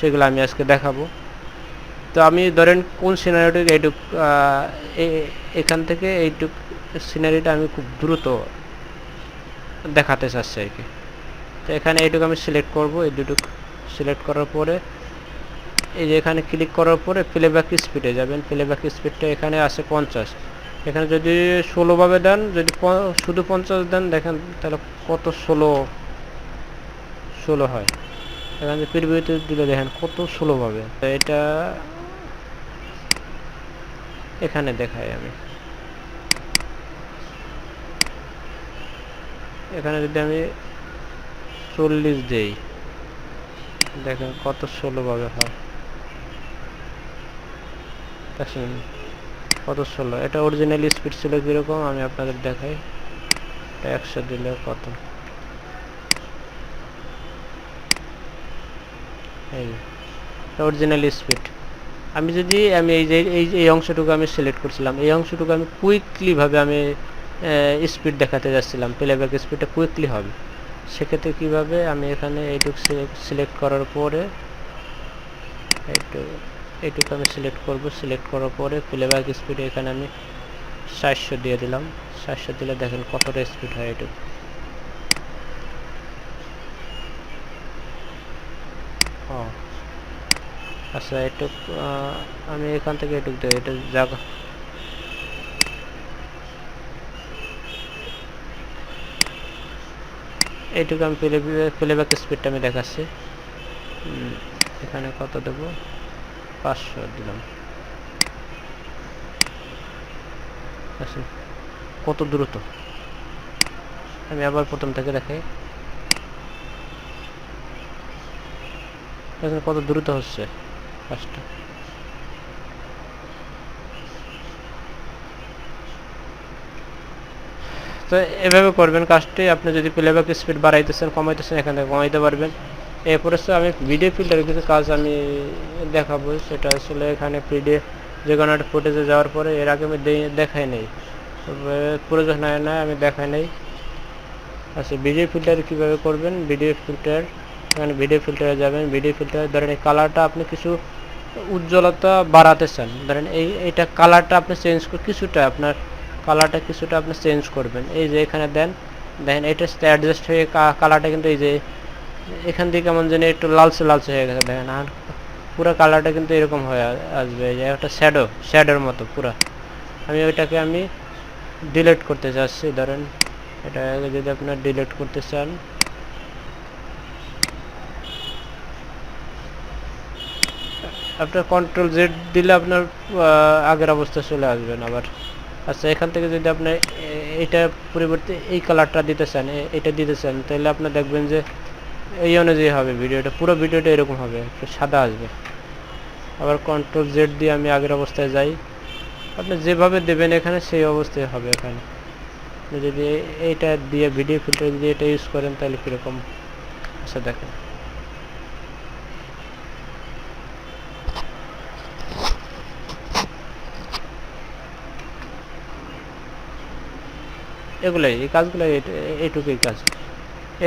সেগুলো আমি আজকে দেখাবো। তো আমি ধরেন কোন সিনারিওটিকে এইটুক এখান থেকে এইটুক সিনারিটা আমি খুব দ্রুত দেখাতে চাচ্ছি আর কি। তো এখানে এইটুকু আমি সিলেক্ট করব, এই দুটুক সিলেক্ট করার পরে এই যে এখানে ক্লিক করার পরে প্লেব্যাক স্পিডে যাবেন। প্লেব্যাক স্পিডটা এখানে আছে 50। এখানে যদি 16 ভাবে দেন, যদি শুধু 50 দেন, দেখেন তাহলে কত ষোলো হয়। এখানে প্রিভিউতে দিলে দেখেন কত 16 ভাবে। তো এটা এখানে দেখাই আমি। এখানে যদি আমি 40 দেই, দেখেন কত 16 ভাবে হয়। কত 16। এটা অরিজিনাল স্পিড ছিল কিরকম আমি আপনাদের দেখাই। 100 দিলে কত, এই অরিজিনাল স্পিড। আমি যদি এই অংশটুকু আমি সিলেক্ট করছিলাম, এই অংশটুকু আমি কুইকলি ভাবে আমি স্পিড দেখাতে যাচ্ছিলাম, প্লেব্যাক স্পিডটা কুইকলি হবে। সেক্ষেত্রে কীভাবে, আমি এখানে এইটুকু সিলেক্ট করার পরে এইটুকু আমি সিলেক্ট করব। সিলেক্ট করার পরে প্লেব্যাক স্পিড এখানে আমি 400 দিয়ে দিলাম। 400 দিলে দেখেন কতটা স্পিড হয় এইটুকু। আচ্ছা, এইটুক আমি এখান থেকে এইটুক দিই, এটা জায়গা এইটুকু আমি প্লেব্যাক স্পিডটা আমি দেখাচ্ছি। এখানে কত দেব, 500 দিলাম। আচ্ছা, কত দ্রুত। আমি আবার প্রথম থেকে দেখাই, কত দ্রুত হচ্ছে কাজটা। তো এভাবে করবেন কাজটি। আপনি যদি প্লেব্যাক স্পিড বাড়াইতেছেন কমাইতেছেন, এখান থেকে কমাইতে পারবেন। এরপরে আমি ভিডিও ফিল্টারের কিছু কাজ আমি দেখাবো। সেটা আসলে এখানে যে কোনো একটা ফুটেজে যাওয়ার পরে, এর আগে আমি দেখাই নেই, প্রয়োজন হয় না আমি দেখাই নেই। আচ্ছা, ভিডিও ফিল্টার কীভাবে করবেন। ভিডিও ফিল্টার, এখানে ভিডিও ফিল্টারে যাবেন। ভিডিও ফিল্টারে ধরেন এই কালারটা আপনি কিছু উজ্জ্বলতা বাড়াতে চান, ধরেন এইটা কালারটা আপনি চেঞ্জ কিছুটা আপনার কালারটা কিছুটা আপনি চেঞ্জ করবেন। এই যে এখানে দেখেন এটা অ্যাডজাস্ট হয়ে কালারটা কিন্তু এই যে এখান থেকে কেমন যেন একটু লালচে হয়ে গেছে, দেখেন। আর পুরো কালারটা কিন্তু এরকম হয়ে আসবে, এই যে একটা শ্যাডোর মতো পুরো। ওইটাকে আমি ডিলিট করতে চাচ্ছি। ধরেন এটা যদি আপনার ডিলিট করতে চান, আপনার কন্ট্রোল জেড দিলে আপনার আগের অবস্থা চলে আসবেন আবার। আচ্ছা, এখান থেকে যদি আপনি এইটা পরিবর্তে এই কালারটা দিতে চান, এটা দিতে চান, তাহলে আপনি দেখবেন যে এই অনুযায়ী হবে ভিডিওটা, পুরো ভিডিওটা এরকম হবে, একটু সাদা আসবে। আবার কন্ট্রোল জেড দিয়ে আমি আগের অবস্থায় যাই। আপনি যেভাবে দেবেন এখানে সেই অবস্থায় হবে। এখানে যদি এইটা দিয়ে ভিডিও ফিল্টার যদি এটা ইউজ করেন তাহলে কীরকম। আচ্ছা, দেখেন এগুলাই, এই কাজগুলো এইটুকুই কাজ।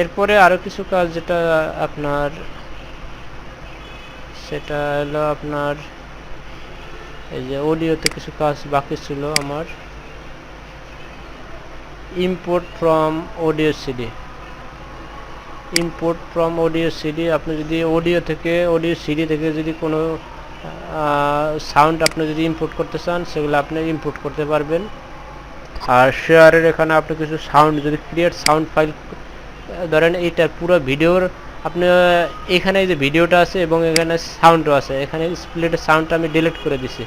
এরপরে আরও কিছু কাজ যেটা আপনার, সেটা হলো আপনার এই যে অডিওতে কিছু কাজ বাকি ছিল আমার। Import from audio CD. Import from audio CD, আপনি যদি অডিও সিডি থেকে যদি কোনো সাউন্ড আপনি যদি ইম্পোর্ট করতে চান, সেগুলো আপনি ইম্পোর্ট করতে পারবেন। আর শেয়ারের এখানে আপনি কিছু সাউন্ড যদি ক্রিয়েট সাউন্ড ফাইল, ধরেন এইটা পুরো ভিডিওর আপনি এখানে যে ভিডিওটা আছে এবং এখানে সাউন্ডও আছে, এখানে স্প্লিটের সাউন্ডটা আমি ডিলিট করে দিছি,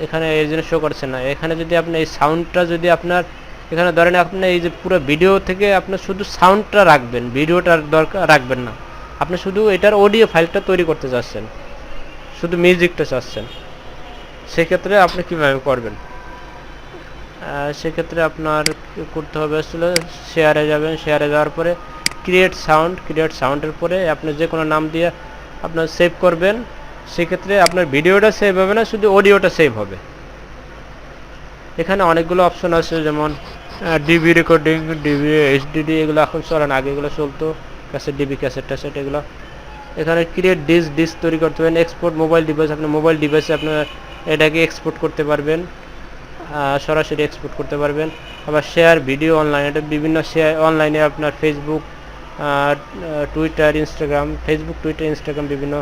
এখানে এই জন্য শো করছে না। এখানে যদি আপনি এই সাউন্ডটা যদি আপনার এখানে ধরেন আপনি এই যে পুরো ভিডিও থেকে আপনার শুধু সাউন্ডটা রাখবেন, ভিডিওটার দরকার রাখবেন না, আপনি শুধু এটার অডিও ফাইলটা তৈরি করতে চাচ্ছেন, শুধু মিউজিকটা চাচ্ছেন, সেক্ষেত্রে আপনি কীভাবে করবেন। সেক্ষেত্রে আপনার করতে হবে আসলে শেয়ারে যাবেন। শেয়ারে যাওয়ার পরে ক্রিয়েট সাউন্ডের পরে আপনি যে কোনো নাম দিয়ে আপনার সেভ করবেন। সেক্ষেত্রে আপনার ভিডিওটা সেভ হবে না, শুধু অডিওটা সেভ হবে। এখানে অনেকগুলো অপশন আছে, যেমন ডিবি রেকর্ডিং, ডিবি এইচডিডি, এগুলো এখন চলে না, আগে এগুলো চলতো, ক্যাসেট ডিবি, ক্যাসেট এগুলো এখানে ক্রিয়েট ডিস্ক তৈরি করতে পারেন। এক্সপোর্ট মোবাইল ডিভাইস, আপনার মোবাইল ডিভাইসে আপনার এটাকে এক্সপোর্ট করতে পারবেন, সরাসরি এক্সপোর্ট করতে পারবেন। আবার শেয়ার ভিডিও অনলাইন, এটা বিভিন্ন শেয়ার অনলাইনে আপনার Facebook, Twitter, Instagram, Facebook, Twitter, Instagram বিভিন্ন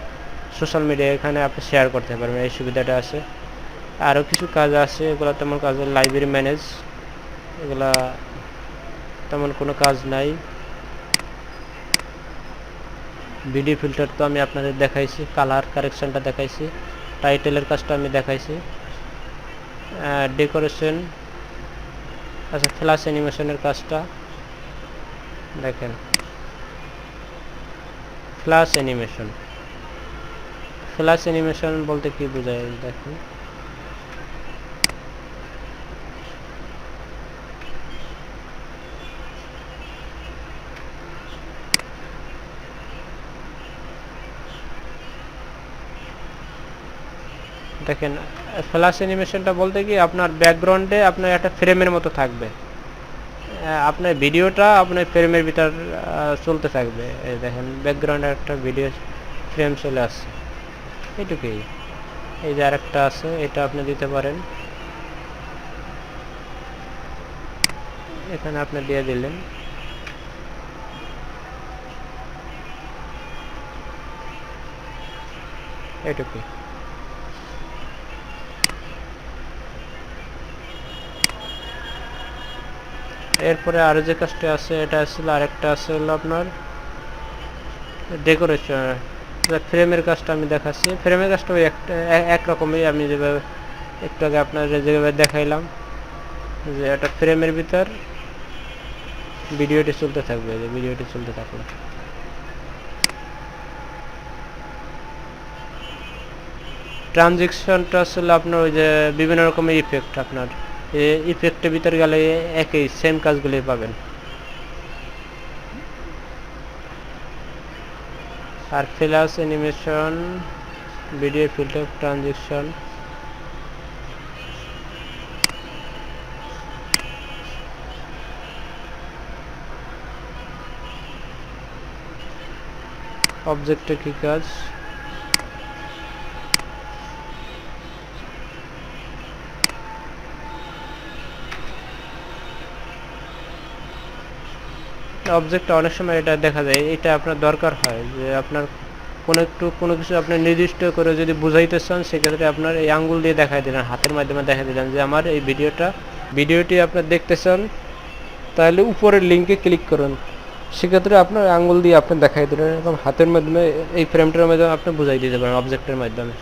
সোশ্যাল মিডিয়া এখানে আপনি শেয়ার করতে পারবেন, এই সুবিধাটা আছে। আরও কিছু কাজ আছে, এগুলো তেমন কাজ, লাইব্রেরি ম্যানেজ, এগুলা তেমন কোনো কাজ নাই। ভিডিও ফিল্টার তো আমি আপনাদের দেখাইছি, কালার কারেকশনটা দেখাইছি, টাইটেলের কাজটা আমি দেখাইছি, ডেকোরেশন, আচ্ছা ফ্ল্যাশ অ্যানিমেশনের কাজটা দেখেন। ফ্ল্যাশ অ্যানিমেশন বলতে কি বোঝায় দেখুন। দেখেন ফ্ল্যাশ অ্যানিমেশনটা বলতে কি আপনার ব্যাকগ্রাউন্ডে আপনার একটা ফ্রেমের মতো থাকবে, আপনার ভিডিওটা আপনার ফ্রেমের ভিতর চলতে থাকবে। এই দেখেন ব্যাকগ্রাউন্ডে একটা ভিডিও ফ্রেম চলে আসছে, এইটুকুই। এই যে আরেকটা আছে, এটা আপনি দিতে পারেন, এখানে আপনি দিয়ে দিলেন। এইটুকুই। এরপরে আরো যে কাজটা আছে এটা আসলে আরেকটা আছে হলো আপনার ডেকোরেশন, ফ্রেমের কাজটা আমি দেখাচ্ছি। ফ্রেমের কাজটা ওই একটা একরকমই, আমি যেভাবে একটু আগে আপনার যেভাবে দেখাইলাম, যে একটা ফ্রেমের ভিতর ভিডিওটি চলতে থাকবে, যে ভিডিওটি চলতে থাকলো। ট্রানজেকশনটা আসলে আপনার ওই যে বিভিন্ন রকমের ইফেক্ট, আপনার ইফেক্টের ভিতরে গেলে একই সেম কাজগুলোই পাবেন। আর flash animation, video filter, transaction, অবজেক্টে কি কাজ, অবজেক্টটা অনেক সময় এটা দেখা যায়, এটা আপনার দরকার হয় যে আপনার কোনো কিছু আপনি নির্দিষ্ট করে যদি বুঝাইতে চান, সেক্ষেত্রে আপনার এই আঙ্গুল দিয়ে দেখাই দিলেন, হাতের মাধ্যমে দেখাই দিলেন যে আমার এই ভিডিওটি আপনার দেখতে চান, তাহলে উপরের লিঙ্কে ক্লিক করুন। সেক্ষেত্রে আপনার আঙ্গুল দিয়ে আপনি দেখাই দিলেন, এবং হাতের মাধ্যমে এই ফ্রেমটার মাধ্যমে আপনি বুঝাই দিতে পারেন অবজেক্টের মাধ্যমে।